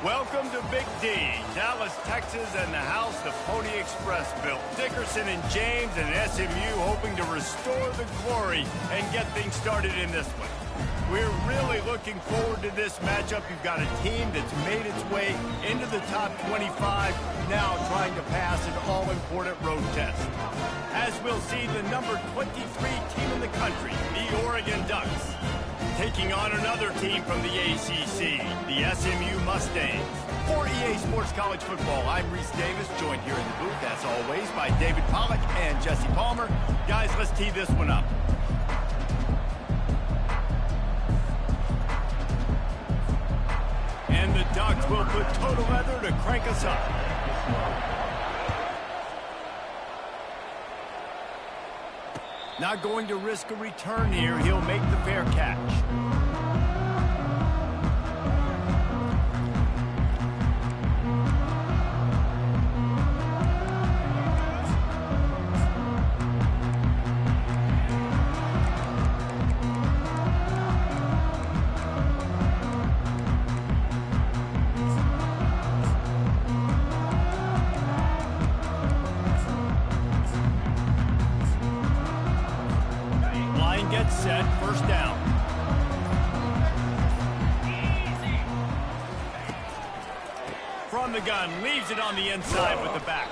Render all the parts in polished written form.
Welcome to Big D, Dallas, Texas, and the house the Pony Express built. Dickerson and James and SMU hoping to restore the glory and get things started in this one. We're really looking forward to this matchup. You've got a team that's made its way into the top 25, now trying to pass an all-important road test. As we'll see, the number 23 team in the country, the Oregon Ducks, taking on another team from the ACC, the SMU Mustangs. For EA Sports College Football, I'm Reese Davis, joined here in the booth, as always, by David Pollack and Jesse Palmer. Guys, let's tee this one up. And the Ducks will put total leather to crank us up. Not going to risk a return here. He'll make the fair catch. Set, first down. From the gun, leaves it on the inside with the back.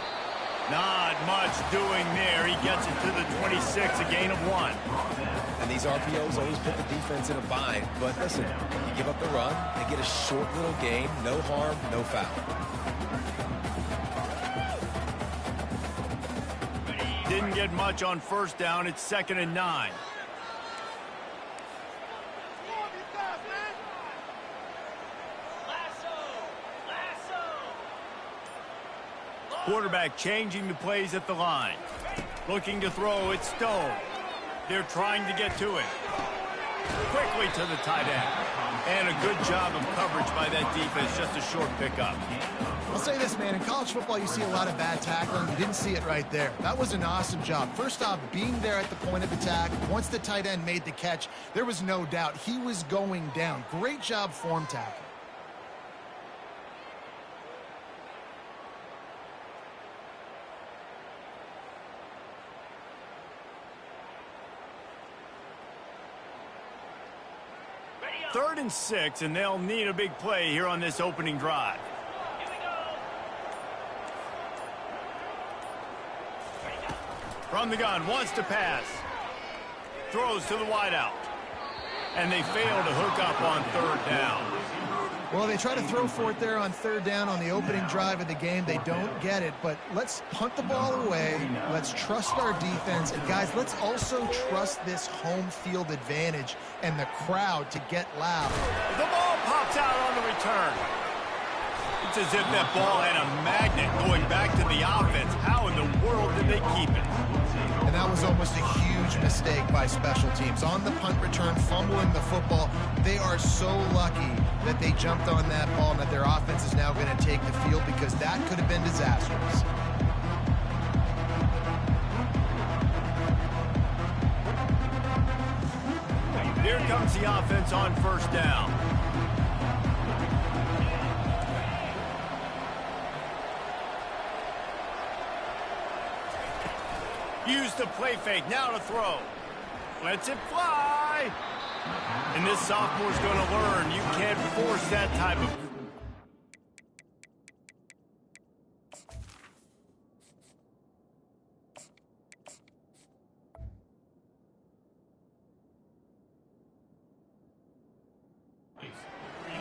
Not much doing there. He gets it to the 26, a gain of 1. And these RPOs always put the defense in a bind. But listen, you give up the run, they get a short little gain, no harm, no foul. Didn't get much on first down. It's 2nd and 9. Quarterback changing the plays at the line. Looking to throw, it's Stone. They're trying to get to it. Quickly to the tight end. And a good job of coverage by that defense, just a short pickup. I'll say this, man, in college football you see a lot of bad tackling. You didn't see it right there. That was an awesome job. First off, being there at the point of attack. Once the tight end made the catch, there was no doubt he was going down. Great job form tackling. Third and 6, and they'll need a big play here on this opening drive. From the gun, wants to pass. Throws to the wideout. And they fail to hook up on 3rd down. Well, they try to throw for it there on 3rd down on the opening drive of the game. They don't get it, but let's punt the ball away. Let's trust our defense. And, guys, let's also trust this home field advantage and the crowd to get loud. The ball pops out on the return. It's as if that ball had a magnet going back to the offense. How in the world did they keep it? And that was almost a huge mistake by special teams. On the punt return, fumbling the football, they are so lucky that they jumped on that ball and that their offense is now going to take the field, because that could have been disastrous. Here comes the offense on 1st down. Use the play fake, now to throw. Lets it fly. And this sophomore's going to learn you can't force that type of...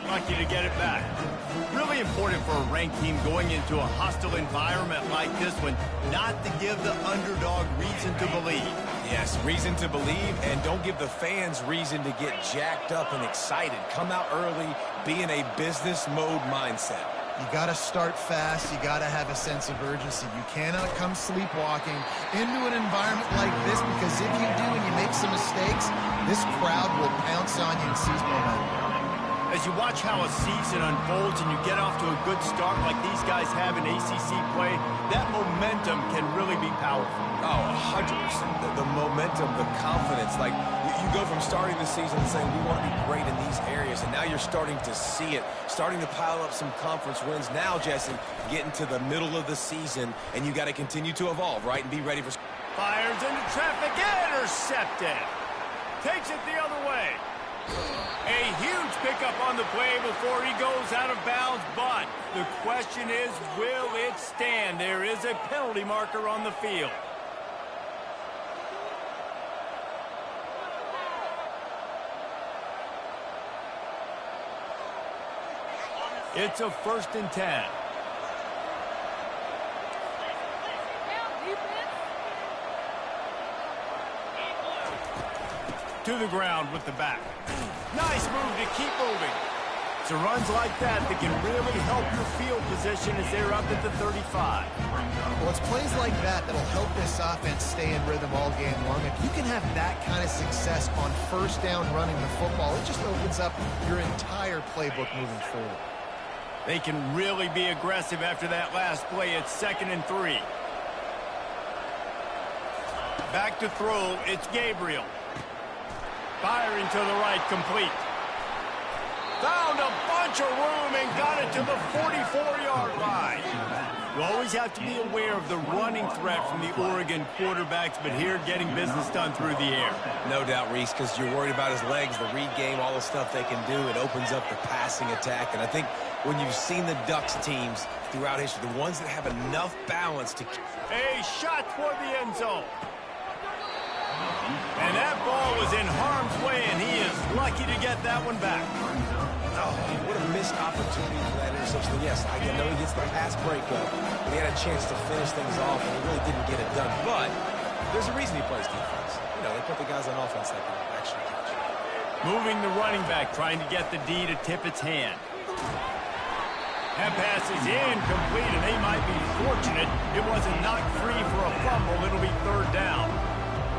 Lucky to get it back. Really important for a ranked team going into a hostile environment like this one, not to give the underdog reason to believe. Yes, reason to believe, and don't give the fans reason to get jacked up and excited. Come out early, be in a business mode mindset. You got to start fast. You got to have a sense of urgency. You cannot come sleepwalking into an environment like this, because if you do and you make some mistakes, this crowd will pounce on you and seize momentum. A As you watch how a season unfolds and you get off to a good start like these guys have in ACC play, that momentum can really be powerful. Oh, 100%. The momentum, the confidence. Like, you go from starting the season and saying, we want to be great in these areas, and now you're starting to see it, starting to pile up some conference wins. Now, Jesse, getting to the middle of the season, and you got to continue to evolve, right, and be ready for... Fires into traffic, intercepted. Takes it the other way. A huge pickup on the play before he goes out of bounds, but the question is, will it stand? There is a penalty marker on the field. It's a 1st and 10. To the ground with the back. Nice move to keep moving. It's runs like that can really help your field position as they're up at the 35. Well, it's plays like that that'll help this offense stay in rhythm all game long. If you can have that kind of success on 1st down running the football, it just opens up your entire playbook moving forward. They can really be aggressive after that last play. It's 2nd and 3. Back to throw. It's Gabriel. Firing to the right, complete. Found a bunch of room and got it to the 44-yard line. You always have to be aware of the running threat from the Oregon quarterbacks, but here getting business done through the air. No doubt, Reese, because you're worried about his legs, the read game, all the stuff they can do. It opens up the passing attack. And I think when you've seen the Ducks teams throughout history, the ones that have enough balance to... A shot toward the end zone. And that ball was in harm's way, and he is lucky to get that one back. Oh, what a missed opportunity for that interception. Yes, I know he gets the pass breakup, but he had a chance to finish things off, and he really didn't get it done. But there's a reason he plays defense. You know, they put the guys on offense that can actually catch. Moving the running back, trying to get the D to tip its hand. That pass is incomplete, and they might be fortunate it wasn't knocked free for a fumble. It'll be 3rd down.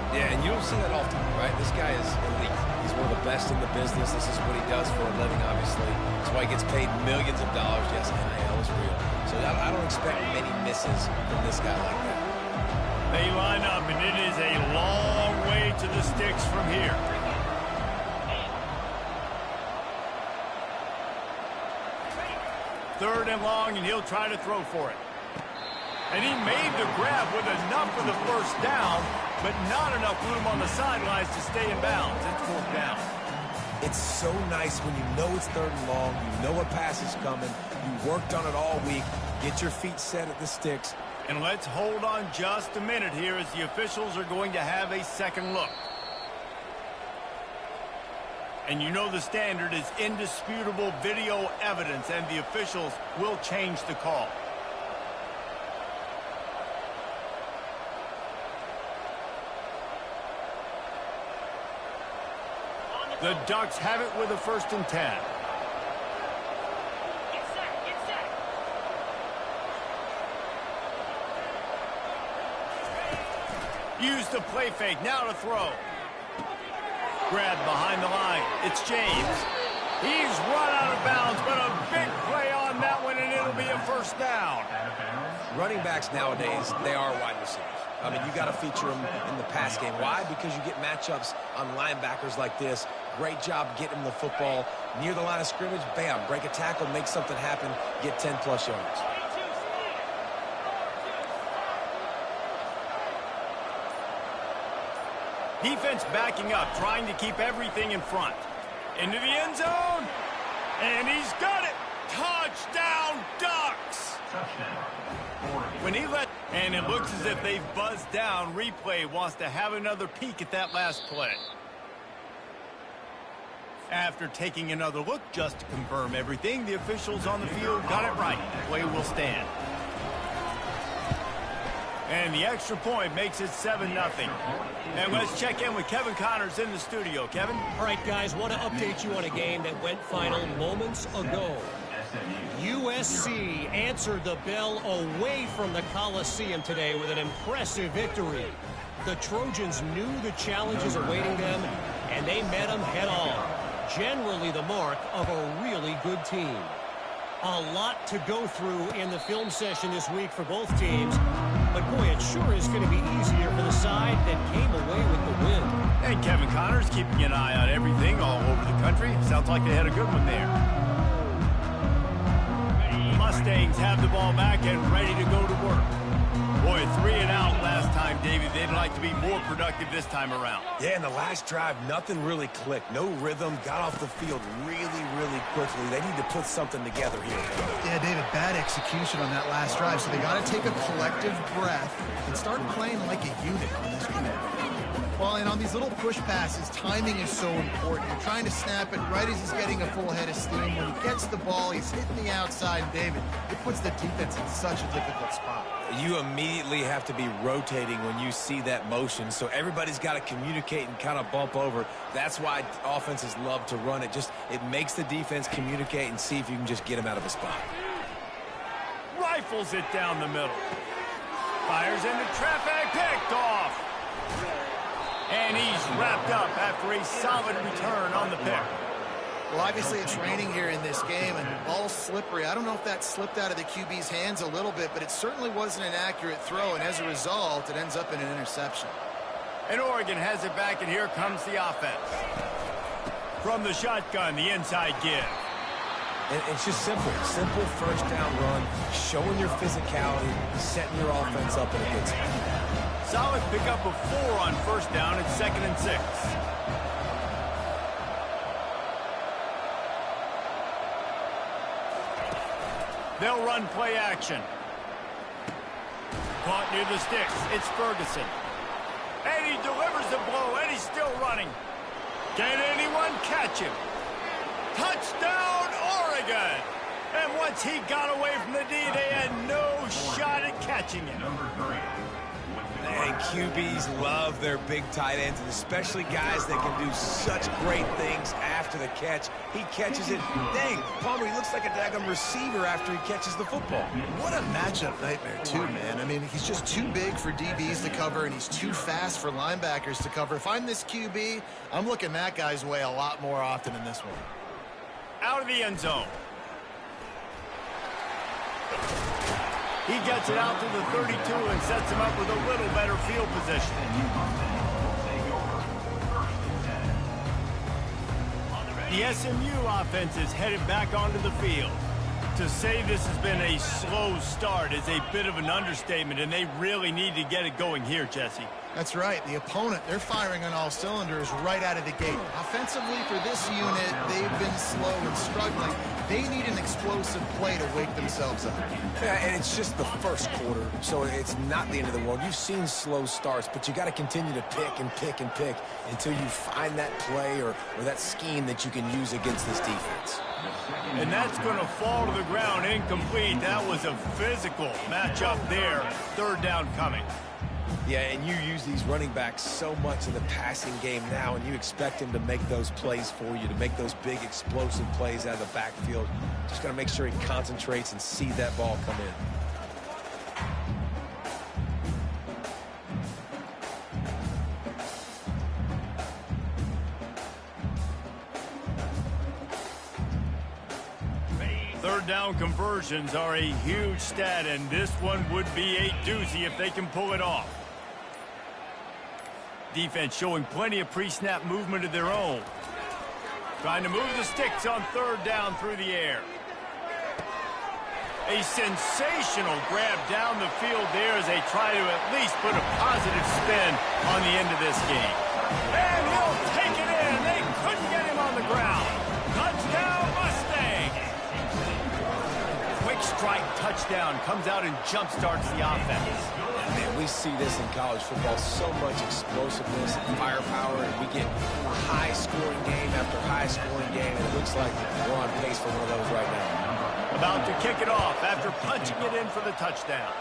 Yeah, and you don't see that often, right? This guy is elite. He's one of the best in the business. This is what he does for a living, obviously. That's why he gets paid millions of dollars. Yes, NIL is real. So I don't expect many misses from this guy like that. They line up, and it is a long way to the sticks from here. Third and long, and he'll try to throw for it. And he made the grab with enough for the 1st down, but not enough room on the sidelines to stay in bounds. It's 4th down. It's so nice when you know it's 3rd and long, you know a pass is coming, you worked on it all week, get your feet set at the sticks. And let's hold on just a minute here as the officials are going to have a second look. And you know the standard is indisputable video evidence, and the officials will change the call. The Ducks have it with a 1st and 10. Use the play fake, now to throw. Grab behind the line, it's James. He's run out of bounds, but a big play on that one, and it'll be a 1st down. Running backs nowadays, they are wide receivers. I mean, you got to feature them in the pass game. Why? Because you get matchups on linebackers like this. Great job getting the football near the line of scrimmage. Bam, break a tackle, make something happen, get 10-plus yards. Defense backing up, trying to keep everything in front. Into the end zone, and he's got it. Touchdown, Ducks! When he and it looks as if they've buzzed down. Replay wants to have another peek at that last play. After taking another look just to confirm everything, the officials on the field got it right. The play will stand. And the extra point makes it 7-0. And let's check in with Kevin Connors in the studio. Kevin? All right, guys, want to update you on a game that went final moments ago. USC answered the bell away from the Coliseum today with an impressive victory. The Trojans knew the challenges awaiting them, and they met them head on. generally the mark of a really good team. A lot to go through in the film session this week for both teams. But, boy, it sure is going to be easier for the side that came away with the win. And Kevin Connors keeping an eye on everything all over the country. Sounds like they had a good one there. Mustangs have the ball back and ready to go to work. Boy, 3 and out last time, David. They'd like to be more productive this time around. Yeah, in the last drive, nothing really clicked. No rhythm, got off the field really, really quickly. They need to put something together here. Yeah, David, bad execution on that last drive, so they got to take a collective breath and start playing like a unit on this one. Well, and on these little push passes, timing is so important. You're trying to snap it right as he's getting a full head of steam. When he gets the ball, he's hitting the outside, and David, it puts the defense in such a difficult spot. You immediately have to be rotating when you see that motion, so everybody's got to communicate and kind of bump over. That's why offenses love to run it. It makes the defense communicate and see if you can just get them out of a spot. Rifles it down the middle. Fires into traffic, picked off. And he's wrapped up after a solid return on the pick. Well, obviously it's raining here in this game, and the ball's slippery. I don't know if that slipped out of the QB's hands a little bit, but it certainly wasn't an accurate throw, and as a result, it ends up in an interception. And Oregon has it back, and here comes the offense. From the shotgun, the inside give. And it's just simple. Simple first down run, showing your physicality, setting your offense up in a good spot. Solid pickup of 4 on first down at 2nd and 6. They'll run play action. Caught near the sticks. It's Ferguson. And he delivers the blow, and he's still running. Can anyone catch him? Touchdown, Oregon! And once he got away from the D, they had no shot at catching him. And QBs love their big tight ends, and especially guys that can do such great things after the catch. He catches it. Dang, Palmer, he looks like a daggum receiver after he catches the football. What a matchup nightmare, too, man. I mean, he's just too big for DBs to cover, and he's too fast for linebackers to cover. If I'm this QB, I'm looking that guy's way a lot more often in this one. Out of the end zone. He gets it out to the 32 and sets him up with a little better field position. The SMU offense is headed back onto the field. To say this has been a slow start is a bit of an understatement, and they really need to get it going here, Jesse. That's right. The opponent, they're firing on all cylinders right out of the gate. Offensively, for this unit, they've been slow and struggling. They need an explosive play to wake themselves up. Yeah, and it's just the first quarter, so it's not the end of the world. You've seen slow starts, but you got to continue to pick and pick and pick until you find that play or that scheme that you can use against this defense. And that's going to fall to the ground incomplete. That was a physical matchup there. 3rd down coming. Yeah, and you use these running backs so much in the passing game now, and you expect him to make those plays for you, to make those big explosive plays out of the backfield. Just got to make sure he concentrates and see that ball come in. Third down conversions are a huge stat, and this one would be a doozy if they can pull it off. Defense showing plenty of pre-snap movement of their own. Trying to move the sticks on 3rd down through the air. A sensational grab down the field there as they try to at least put a positive spin on the end of this game. And he'll take it in. They couldn't get him on the ground. Touchdown, Mustang! Quick strike touchdown comes out and jump-starts the offense. Man, we see this in college football, so much explosiveness and firepower, and we get high-scoring game after high-scoring game, and it looks like we're on pace for one of those right now. About to kick it off after punching it in for the touchdown.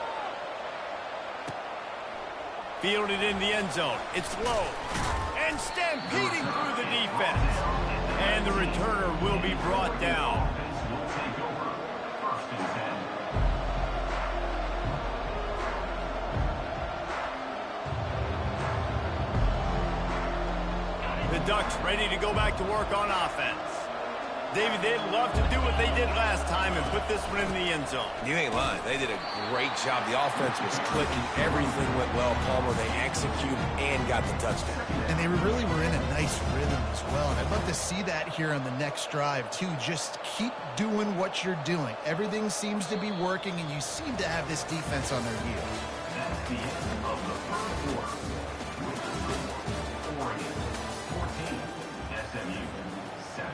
Fielded in the end zone. It's low. And stampeding through the defense. And the returner will be brought down. The Ducks ready to go back to work on offense. David, they'd love to do what they did last time and put this one in the end zone. You ain't lying. They did a great job. The offense was clicking. Everything went well. Palmer, they executed and got the touchdown. And they really were in a nice rhythm as well. And I'd love to see that here on the next drive, too. Just keep doing what you're doing. Everything seems to be working, and you seem to have this defense on their heels. That's the end of the first quarter. Oregon 14, SMU 7.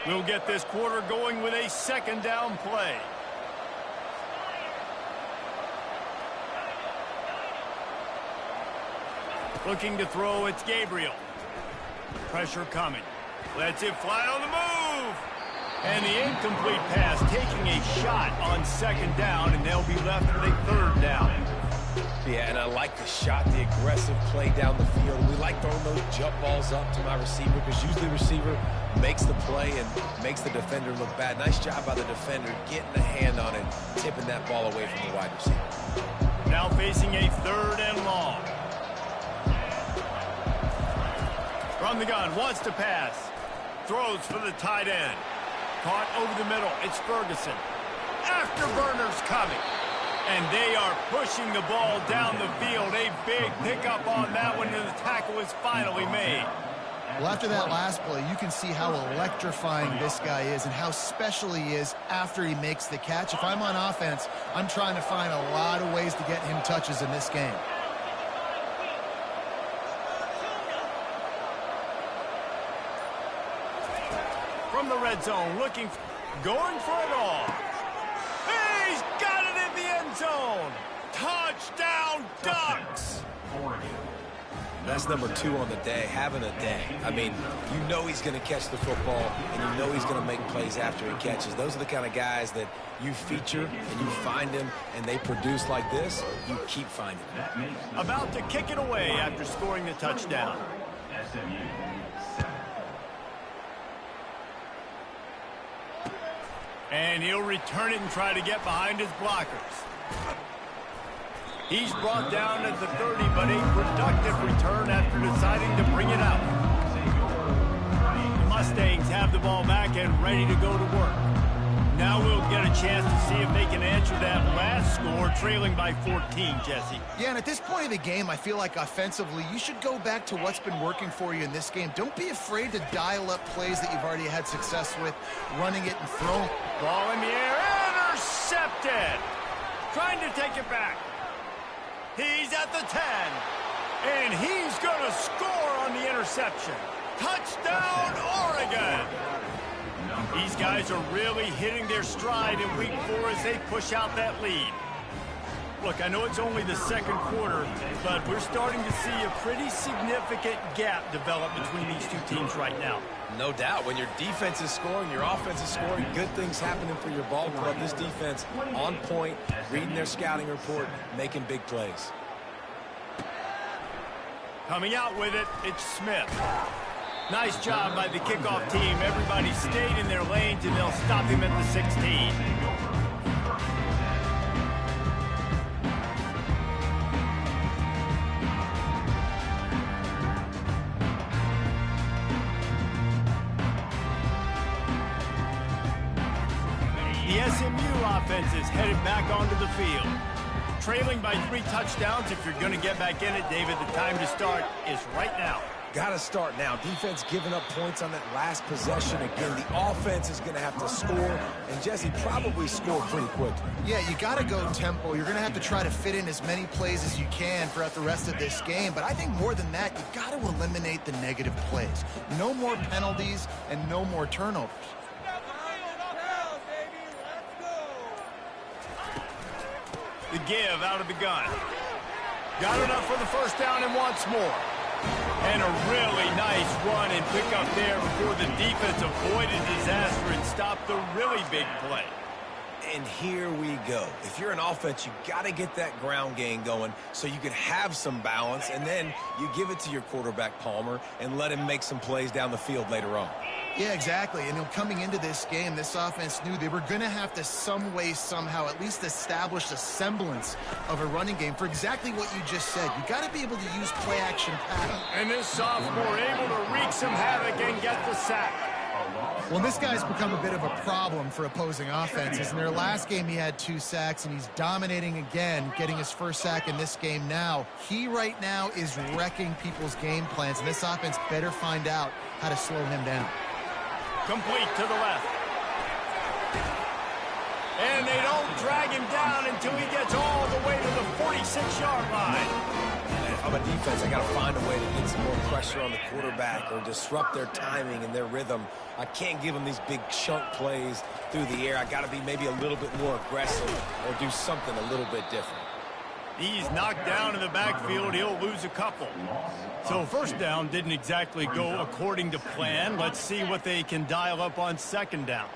We'll get this quarter going with a second down play. Looking to throw, it's Gabriel. Pressure coming. Lets it fly on the move. And the incomplete pass taking a shot on second down, and they'll be left with a third down. Yeah, and I like the shot, the aggressive play down the field. We like throwing those jump balls up to my receiver because usually the receiver makes the play and makes the defender look bad. Nice job by the defender getting a hand on it, tipping that ball away from the wide receiver. Now facing a third and long. From the gun, wants to pass. Throws for the tight end. Caught over the middle. It's Ferguson. Afterburner's coming. And they are pushing the ball down the field. A big pickup on that one, and the tackle is finally made. Well, after that last play, you can see how electrifying this guy is and how special he is after he makes the catch. If I'm on offense, I'm trying to find a lot of ways to get him touches in this game. From the red zone, going for it all. He's got it in the end zone. Touchdown, Ducks. That's number 2 on the day, having a day. I mean, you know he's going to catch the football, and you know he's going to make plays after he catches. Those are the kind of guys that you feature, and you find them, and they produce like this, you keep finding them. About to kick it away after scoring the touchdown. SMU 7. And he'll return it and try to get behind his blockers. He's brought down at the 30, but a productive return after deciding to bring it out. The Mustangs have the ball back and ready to go to work. Now we'll get a chance to see if they can answer that last score, trailing by 14, Jesse. Yeah, and at this point of the game, I feel like offensively, you should go back to what's been working for you in this game. Don't be afraid to dial up plays that you've already had success with, running it and throwing. Ball in the air, intercepted. Trying to take it back. He's at the 10, and he's going to score on the interception. Touchdown, Oregon! These guys are really hitting their stride in week 4 as they push out that lead. Look, I know it's only the second quarter, but we're starting to see a pretty significant gap develop between these two teams right now. No doubt. When your defense is scoring, your offense is scoring, good things happening for your ball club. This defense on point, reading their scouting report, making big plays. Coming out with it, it's Smith. Nice job by the kickoff team. Everybody stayed in their lanes, and they'll stop him at the 16. The SMU offense is headed back onto the field. Trailing by 3 touchdowns. If you're going to get back in it, David, the time to start is right now. Got to start now. Defense giving up points on that last possession. Again, the offense is going to have to score, and Jesse probably score pretty quickly. Yeah, you got to go tempo. You're going to have to try to fit in as many plays as you can throughout the rest of this game. But I think more than that, you got to eliminate the negative plays. No more penalties and no more turnovers. The give out of the gun. Got enough for the first down and wants more. And a really nice run and pick up there before the defense avoided disaster and stopped the really big play. And here we go. If you're an offense, you got to get that ground game going so you can have some balance, and then you give it to your quarterback, Palmer, and let him make some plays down the field later on. Yeah, exactly. And coming into this game, this offense knew they were going to have to some way, somehow, at least establish a semblance of a running game for exactly what you just said. You got to be able to use play-action pattern. And this sophomore able to wreak some havoc and get the sack. Well, this guy's become a bit of a problem for opposing offenses. In their last game, he had 2 sacks, and he's dominating again, getting his first sack in this game now. He right now is wrecking people's game plans, and this offense better find out how to slow him down. Complete to the left. And they don't drag him down until he gets all the way to the 46-yard line. If I'm a defense, I got to find a way to get some more pressure on the quarterback or disrupt their timing and their rhythm. I can't give them these big chunk plays through the air. I got to be maybe a little bit more aggressive or do something a little bit different. He's knocked down in the backfield. He'll lose a couple. So first down didn't exactly go according to plan. Let's see what they can dial up on second down.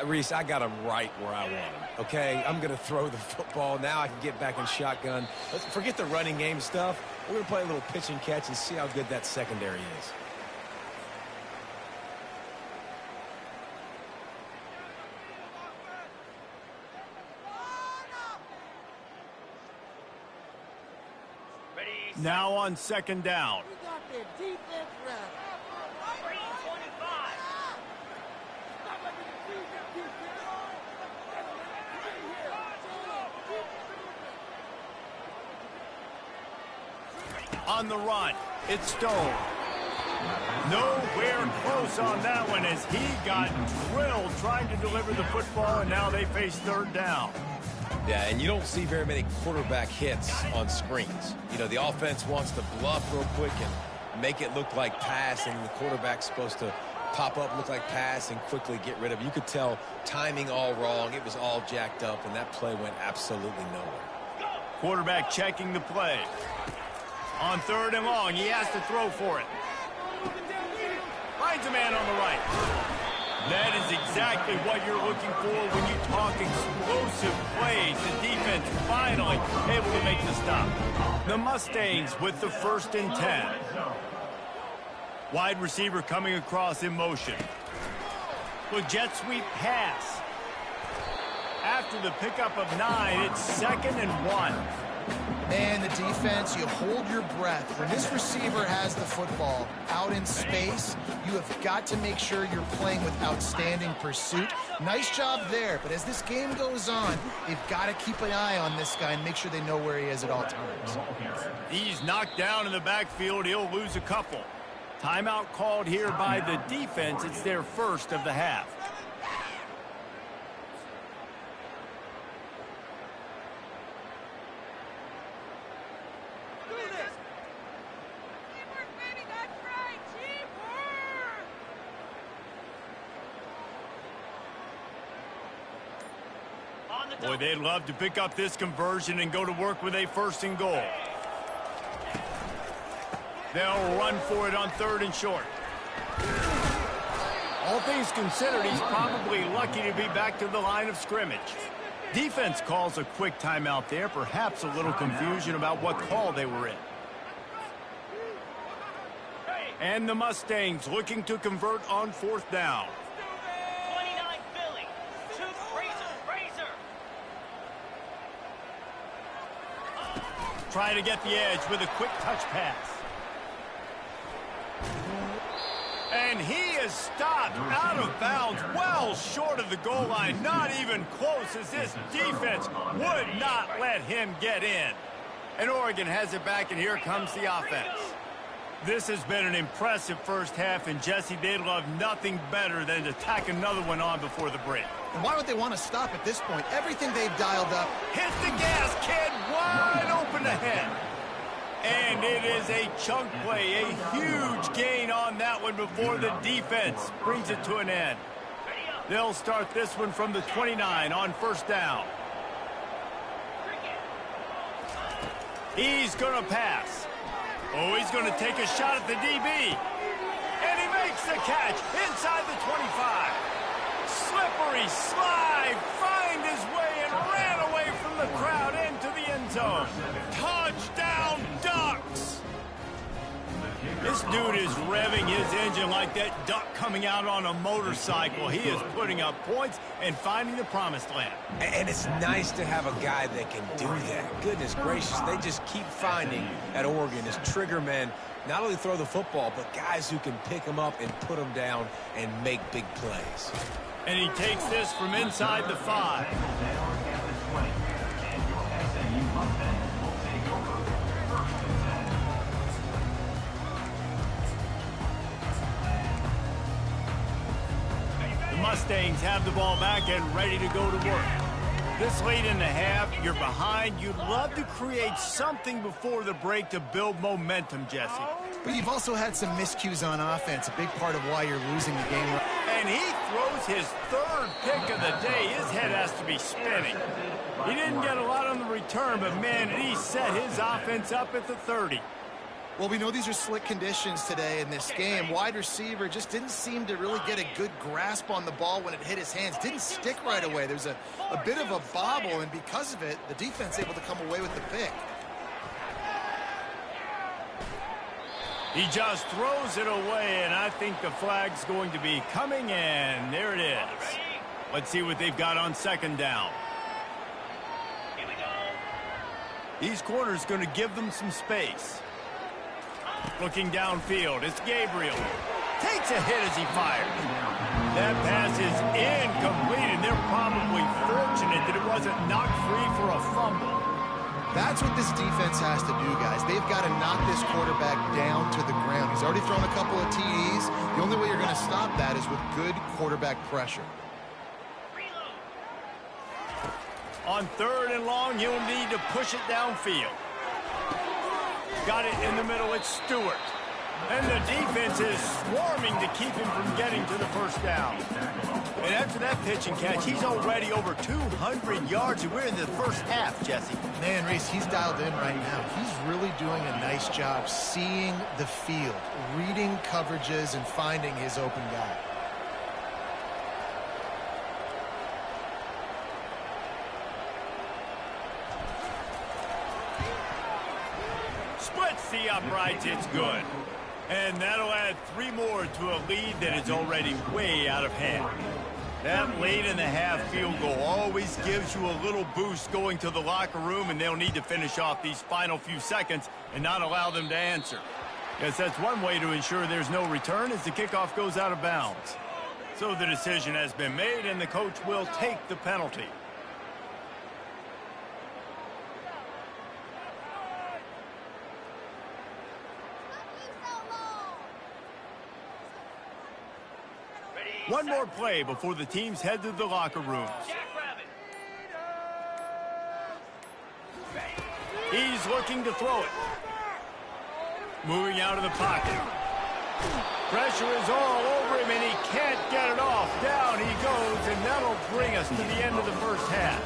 Reese, I got him right where I want him, okay? I'm going to throw the football. Now I can get back in shotgun. Let's forget the running game stuff. We're going to play a little pitch and catch and see how good that secondary is. Now on second down. On the run, it's Stone. Nowhere close on that one as he got drilled trying to deliver the football, and now they face third down. Yeah, and you don't see very many quarterback hits on screens. You know, the offense wants to bluff real quick and make it look like pass, and the quarterback's supposed to pop up, look like pass, and quickly get rid of it. You could tell timing all wrong. It was all jacked up, and that play went absolutely nowhere. Quarterback checking the play. On third and long, he has to throw for it. Finds a man on the right. That is exactly what you're looking for when you talk explosive plays. The defense finally able to make the stop. The Mustangs with the 1st and 10. Wide receiver coming across in motion. With jet sweep pass. After the pickup of 9, it's 2nd and 1. Man, the defense, you hold your breath. When this receiver has the football out in space, you have got to make sure you're playing with outstanding pursuit. Nice job there, but as this game goes on, they've got to keep an eye on this guy and make sure they know where he is at all times. He's knocked down in the backfield. He'll lose a couple. Timeout called here by the defense. It's their first of the half. Boy, they'd love to pick up this conversion and go to work with a 1st and goal. They'll run for it on 3rd and short. All things considered, he's probably lucky to be back to the line of scrimmage. Defense calls a quick timeout there, perhaps a little confusion about what call they were in. And the Mustangs looking to convert on 4th down. Trying to get the edge with a quick touch pass. And he is stopped out of bounds, well short of the goal line. Not even close, as this defense would not let him get in. And Oregon has it back, and here comes the offense. This has been an impressive first half, and Jesse, they'd love nothing better than to tack another one on before the break. And why would they want to stop at this point? Everything they've dialed up. Hit the gas, kid, wide open ahead. And it is a chunk play, a huge gain on that one before the defense brings it to an end. They'll start this one from the 29 on 1st down. He's going to pass. Oh, he's going to take a shot at the DB. And he makes the catch inside the 25. Slippery slide, find his the crowd into the end zone. Touchdown, Ducks! This dude is revving his engine like that duck coming out on a motorcycle. He is putting up points and finding the promised land. And it's nice to have a guy that can do that. Goodness gracious, they just keep finding at Oregon as trigger men not only throw the football, but guys who can pick them up and put them down and make big plays. And he takes this from inside the 5. The Mustangs have the ball back and ready to go to work. This late in the half, you're behind. You'd love to create something before the break to build momentum, Jesse. But you've also had some miscues on offense, a big part of why you're losing the game. And he throws his 3rd pick of the day. His head has to be spinning. He didn't get a lot on the return, but man, did he set his offense up at the 30. Well, we know these are slick conditions today in this game. Wide receiver just didn't seem to really get a good grasp on the ball when it hit his hands. Didn't stick right away. There's a bit of a bobble, and because of it, the defense able to come away with the pick. He just throws it away, and I think the flag's going to be coming, and there it is. Let's see what they've got on 2nd down. These corners going to give them some space. Looking downfield, it's Gabriel. Takes a hit as he fires. That pass is incomplete, and they're probably fortunate that it wasn't knocked free for a fumble. That's what this defense has to do, guys. They've got to knock this quarterback down to the ground. He's already thrown a couple of TDs. The only way you're going to stop that is with good quarterback pressure. On 3rd and long, you'll need to push it downfield. Got it in the middle, it's Stewart. And the defense is swarming to keep him from getting to the 1st down. And after that pitch and catch, he's already over 200 yards, and we're in the 1st half, Jesse. Man, Reese, he's dialed in right now. He's really doing a nice job seeing the field, reading coverages, and finding his open guy. Splits the uprights, it's good. And that'll add 3 more to a lead that is already way out of hand. That late in the half field goal always gives you a little boost going to the locker room, and they'll need to finish off these final few seconds and not allow them to answer. Yes, that's one way to ensure there's no return as the kickoff goes out of bounds. So the decision has been made, and the coach will take the penalty. One more play before the teams head to the locker rooms. He's looking to throw it. Moving out of the pocket. Pressure is all over him, and he can't get it off. Down he goes, and that'll bring us to the end of the 1st half.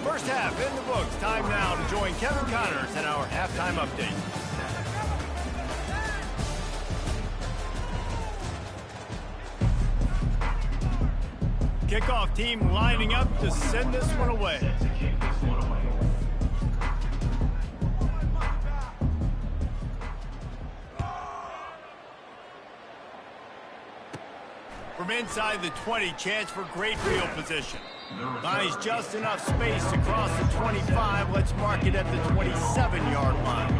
1st half in the books. Time now to join Kevin Connors in our halftime update. Kickoff team lining up to send this one away. From inside the 20, chance for great field position. Buys just enough space to cross the 25. Let's mark it at the 27-yard line.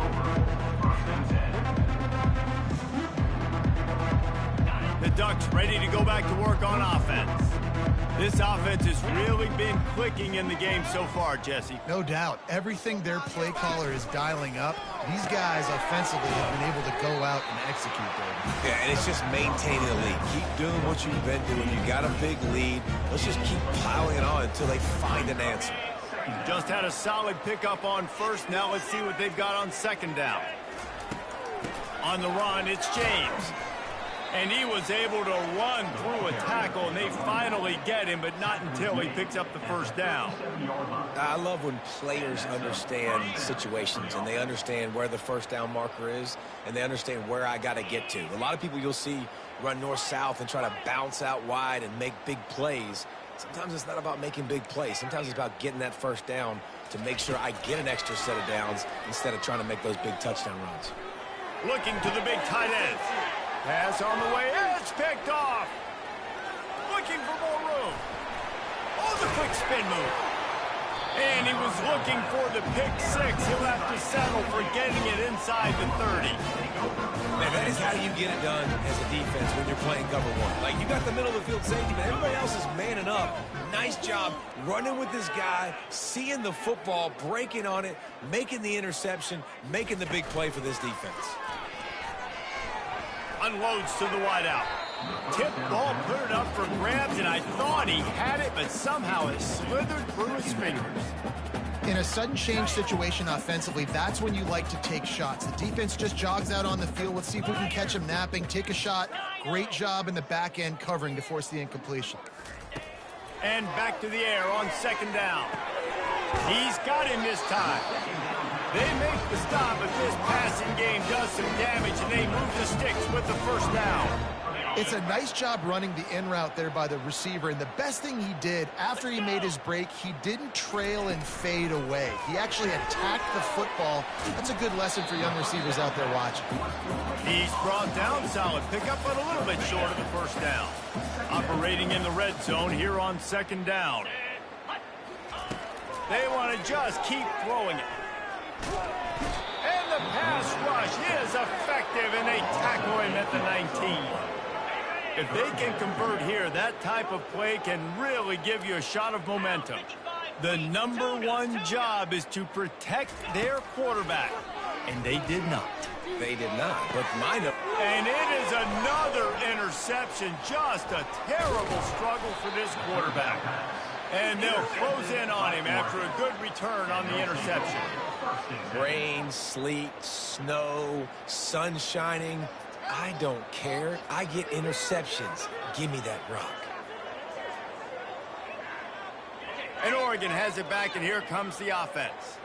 The Ducks ready to go back to work on offense. This offense has really been clicking in the game so far, Jesse. No doubt. Everything their play caller is dialing up, these guys offensively have been able to go out and execute, David. Yeah, and it's just maintaining the lead. Keep doing what you've been doing. You got a big lead. Let's just keep piling it on until they find an answer. Just had a solid pickup on 1st. Now let's see what they've got on 2nd down. On the run, it's James. And he was able to run through a tackle, and they finally get him, but not until he picks up the 1st down. I love when players understand situations, and they understand where the 1st down marker is, and they understand where I got to get to. A lot of people you'll see run north-south and try to bounce out wide and make big plays. Sometimes it's not about making big plays. Sometimes it's about getting that 1st down to make sure I get an extra set of downs instead of trying to make those big touchdown runs. Looking to the big tight end. Pass on the way. It's picked off. Looking for more room. Oh, the quick spin move. And he was looking for the pick six. He'll have to settle for getting it inside the 30. Man, that is how you get it done as a defense when you're playing cover one. Like, you got the middle of the field safety, but everybody else is manning up. Nice job running with this guy, seeing the football, breaking on it, making the interception, making the big play for this defense. Unloads to the wideout. Tip ball, put it up for grabs, and I thought he had it, but somehow it slithered through his fingers. In a sudden change situation offensively, that's when you like to take shots. The defense just jogs out on the field. Let's see if we can catch him napping. Take a shot. Great job in the back end covering to force the incompletion. And back to the air on second down. He's got him this time. They make the stop, but this passing game does some damage, and they move the sticks with the first down. It's a nice job running the in route there by the receiver, and the best thing he did after he made his break, he didn't trail and fade away. He actually attacked the football. That's a good lesson for young receivers out there watching. He's brought down, solid pickup, but a little bit short of the first down. Operating in the red zone here on second down. They want to just keep throwing it. And the pass rush is effective, and they tackle him at the 19. If they can convert here, that type of play can really give you a shot of momentum. The number one job is to protect their quarterback, and they did not. They did not, but and it is another interception. Just a terrible struggle for this quarterback. And they'll close in on him after a good return on the interception. Rain, sleet, snow, sun shining. I don't care. I get interceptions. Give me that rock. And Oregon has it back, and here comes the offense.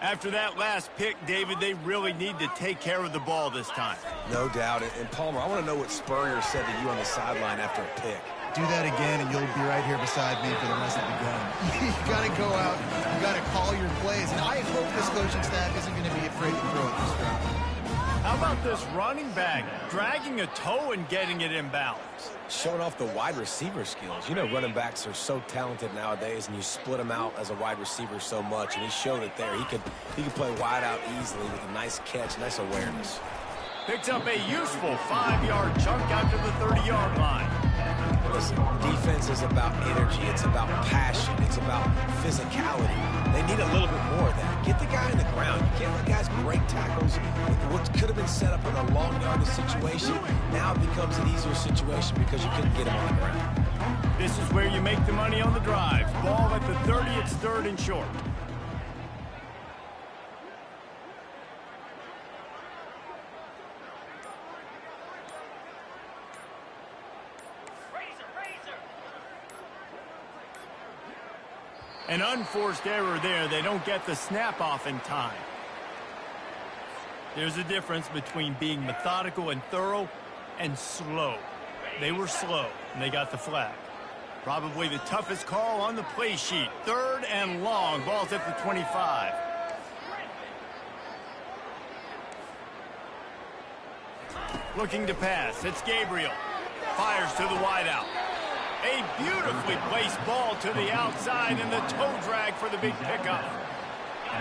After that last pick, David, they really need to take care of the ball this time. No doubt. And Palmer, I want to know what Spurrier said to you on the sideline after a pick. Do that again, and you'll be right here beside me for the rest of the game. You got to go out. You got to call your plays. And I hope this coaching staff isn't going to be afraid to throw it this drive. How about this running back dragging a toe and getting it inbounds? Showing off the wide receiver skills. You know, running backs are so talented nowadays, and you split them out as a wide receiver so much, and he showed it there. He could play wide out easily with a nice catch, nice awareness. Picks up a useful 5-yard chunk out to the 30-yard line. Listen, defense is about energy. It's about passion. It's about physicality. They need a little bit more of that. Get the guy in the ground. You can't let guys break tackles. What could have been set up in a long yardage situation now becomes an easier situation because you couldn't get him on the ground. This is where you make the money on the drive. Ball at the 30. It's third and short. An unforced error there. They don't get the snap off in time. There's a difference between being methodical and thorough and slow. They were slow, and they got the flag. Probably the toughest call on the play sheet. Third and long. Ball's at the 25. Looking to pass. It's Gabriel. Fires to the wideout. A beautifully placed ball to the outside, and the toe drag for the big pickup.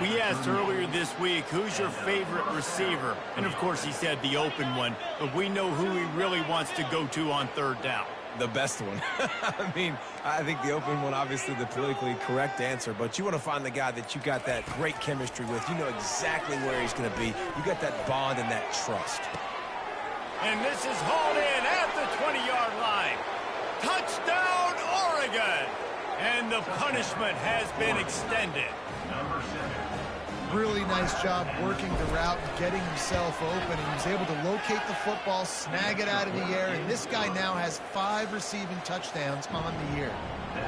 We asked earlier this week, who's your favorite receiver? And, of course, he said the open one, but we know who he really wants to go to on third down. The best one. I mean, I think the open one, obviously the politically correct answer, but you want to find the guy that you got that great chemistry with. You know exactly where he's going to be. You got that bond and that trust. And this is hauled in at the 20-yard line. Touchdown, Oregon! And the punishment has been extended. Really nice job working the route, getting himself open, and he was able to locate the football, snag it out of the air, and this guy now has 5 receiving touchdowns on the year.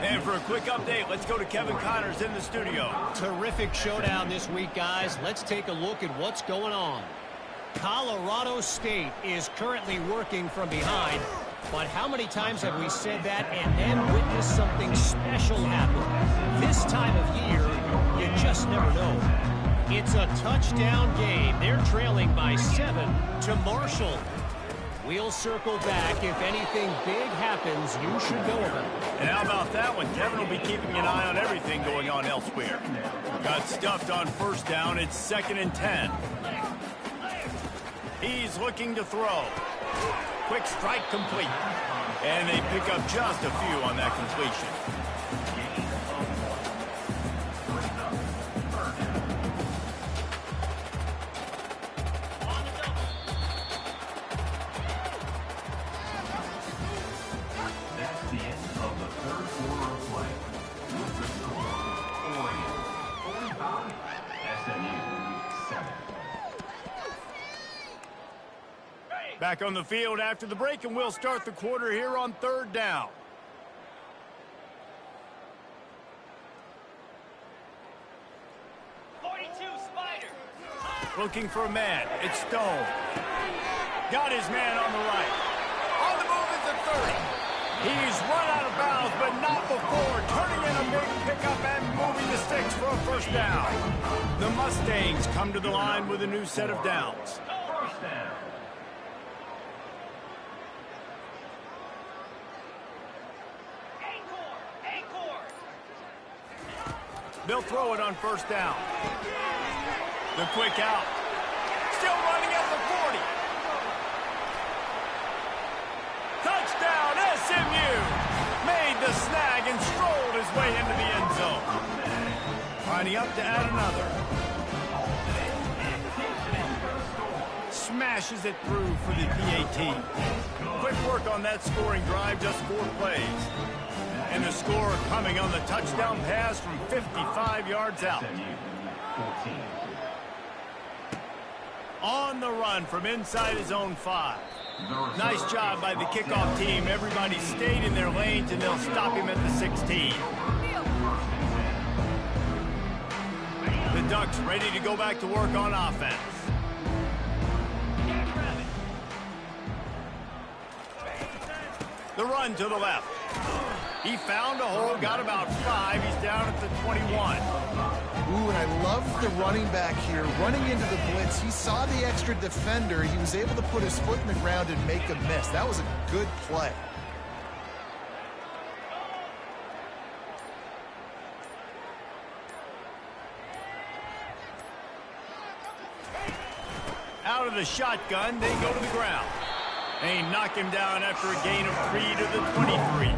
And for a quick update, let's go to Kevin Connors in the studio. Terrific showdown this week, guys. Let's take a look at what's going on. Colorado State is currently working from behind. But how many times have we said that and then witnessed something special happen? This time of year, You just never know. It's a touchdown game. They're trailing by 7 to Marshall. We'll circle back. If anything big happens, you should know about it. And how about that one? Kevin will be keeping an eye on everything going on elsewhere. Got stuffed on first down. It's 2nd and 10. He's looking to throw. Quick strike complete. And they pick up just a few on that completion. That's the end of the third quarter of play. With the score, Oregon 45, SMU 7. Back on the field after the break, and we'll start the quarter here on 3rd down. Looking for a man. It's Stone. Got his man on the right. On the move is the 30. He's run out of bounds, but not before. Turning in a big pickup and moving the sticks for a first down. The Mustangs come to the line with a new set of downs. First down. They'll throw it on first down. The quick out. Still running at the 40. Touchdown, SMU. Made the snag and strolled his way into the end zone. Lining up to add another. Smashes it through for the PAT. Quick work on that scoring drive, just 4 plays. And the score coming on the touchdown pass from 55 yards out. SMU 14. On the run from inside his own 5. Nice job by the kickoff team. Everybody stayed in their lanes, and they'll stop him at the 16. The Ducks ready to go back to work on offense. The run to the left. He found a hole, got about 5. He's down at the 21. Ooh, and I love the running back here. Running into the blitz, he saw the extra defender. He was able to put his foot in the ground and make a miss. That was a good play. Out of the shotgun, they go to the ground. They knock him down after a gain of 3 to the 23.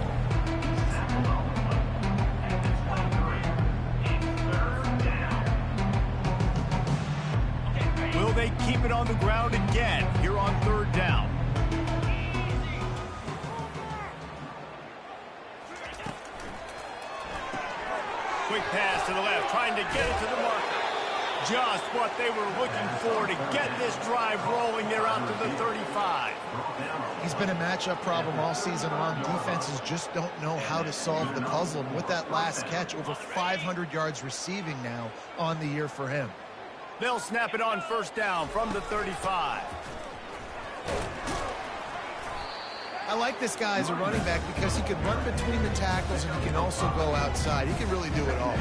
Will they keep it on the ground again here on 3rd down? Quick pass to the left, trying to get it to the marker. Just what they were looking for to get this drive rolling. They're out to the 35. He's been a matchup problem all season long. Defenses just don't know how to solve the puzzle. And with that last catch, over 500 yards receiving now on the year for him. They'll snap it on first down from the 35. I like this guy as a running back because he can run between the tackles and he can also go outside. He can really do it all.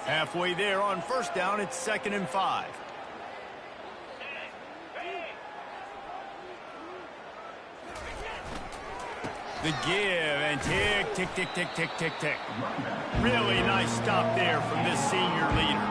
Halfway there on first down, it's 2nd and 5. The give and tick, tick, tick, tick, tick, tick, tick. Really nice stop there from this senior leader.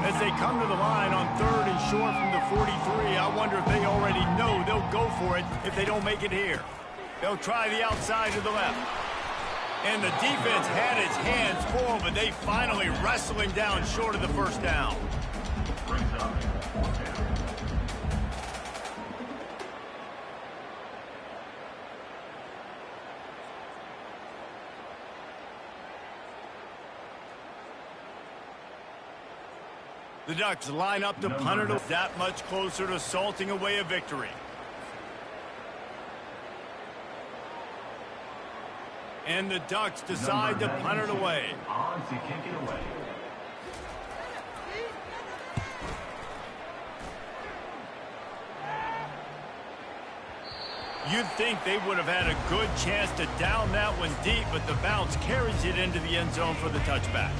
As they come to the line on 3rd and short from the 43, I wonder if they already know they'll go for it if they don't make it here. They'll try the outside to the left. And the defense had its hands full, but they finally wrestle him down short of the first down. The Ducks line up to punt it that much closer to salting away a victory. And the Ducks decide to punt it away. On to kick it away. You'd think they would have had a good chance to down that one deep, but the bounce carries it into the end zone for the touchback.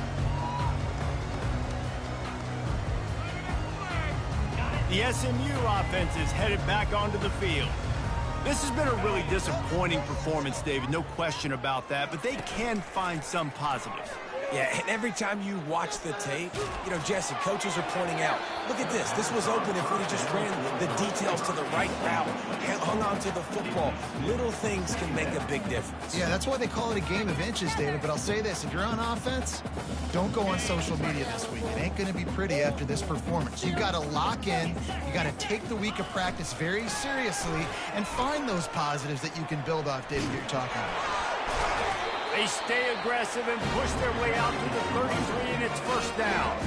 The SMU offense is headed back onto the field. This has been a really disappointing performance, David, no question about that, but they can find some positives. Yeah, and every time you watch the tape, you know, Jesse, coaches are pointing out, look at this. This was open if we just ran the details to the right route, hung on to the football. Little things can make a big difference. Yeah, that's why they call it a game of inches, David. But I'll say this, if you're on offense, don't go on social media this week. It ain't going to be pretty after this performance. You got to lock in. You got to take the week of practice very seriously and find those positives that you can build off, David, that you're talking about. They stay aggressive and push their way out to the 33, and it's first down.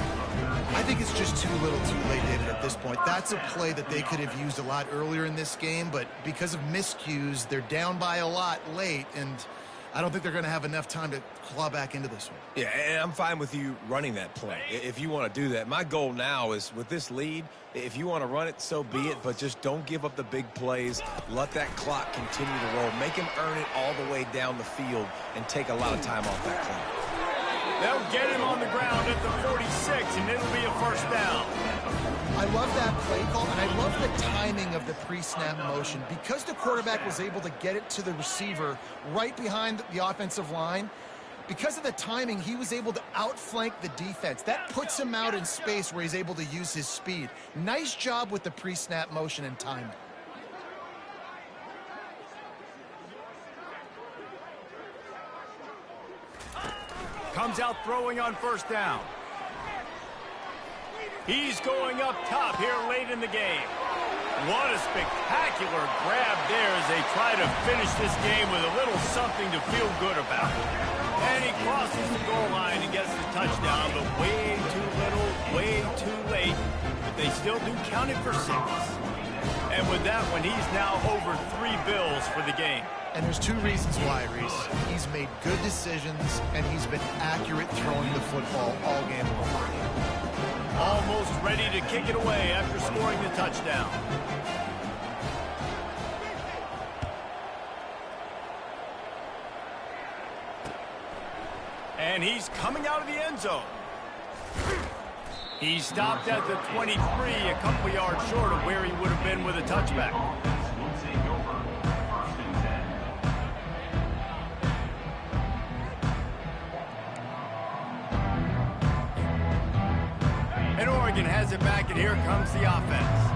I think it's just too little too late, David, at this point. That's a play that they could have used a lot earlier in this game, but because of miscues, they're down by a lot late, and I don't think they're going to have enough time to claw back into this one. Yeah, and I'm fine with you running that play if you want to do that. My goal now is with this lead, if you want to run it, so be it, but just don't give up the big plays. Let that clock continue to roll. Make him earn it all the way down the field and take a lot of time off that clock. They'll get him on the ground at the 46, and it'll be a first down. I love that play call, and I love the timing of the pre-snap motion. Because the quarterback was able to get it to the receiver right behind the offensive line, because of the timing, he was able to outflank the defense. That puts him out in space where he's able to use his speed. Nice job with the pre-snap motion and timing. Comes out throwing on first down. He's going up top here late in the game. What a spectacular grab there as they try to finish this game with a little something to feel good about. And he crosses the goal line and gets the touchdown, but way too little, way too late. But they still do count it for 6. And with that one, he's now over 3 bills for the game. And there's 2 reasons why, Reese. He's made good decisions, and he's been accurate throwing the football all game long. Almost ready to kick it away after scoring the touchdown. And he's coming out of the end zone. He stopped at the 23, a couple yards short of where he would have been with a touchback. And Oregon has it back, and here comes the offense.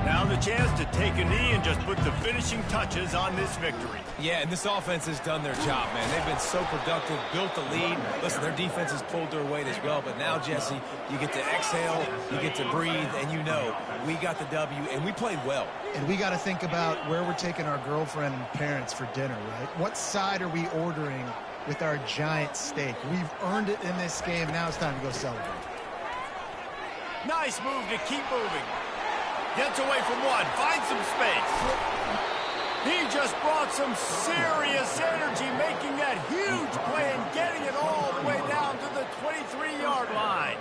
Now the chance to take a knee and just put the finishing touches on this victory. Yeah, and this offense has done their job, man. They've been so productive, built the lead. Listen, their defense has pulled their weight as well, but now, Jesse, you get to exhale, you get to breathe, and you know we got the W, and we played well. And we got to think about where we're taking our girlfriend and parents for dinner, right? What side are we ordering with our giant steak? We've earned it in this game. Now it's time to go celebrate. Nice move to keep moving. Gets away from one, finds some space. He just brought some serious energy, making that huge play and getting it all the way down to the 23-yard line.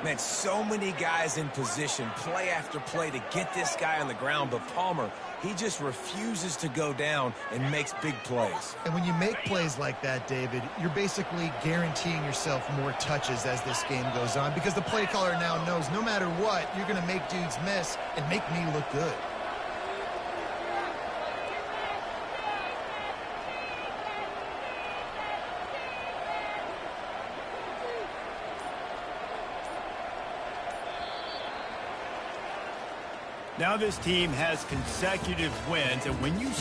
Man, so many guys in position, play after play to get this guy on the ground, but Palmer, he just refuses to go down and makes big plays. And when you make plays like that, David, you're basically guaranteeing yourself more touches as this game goes on, because the play caller now knows no matter what, you're going to make dudes miss and make me look good. Now this team has consecutive wins, and when you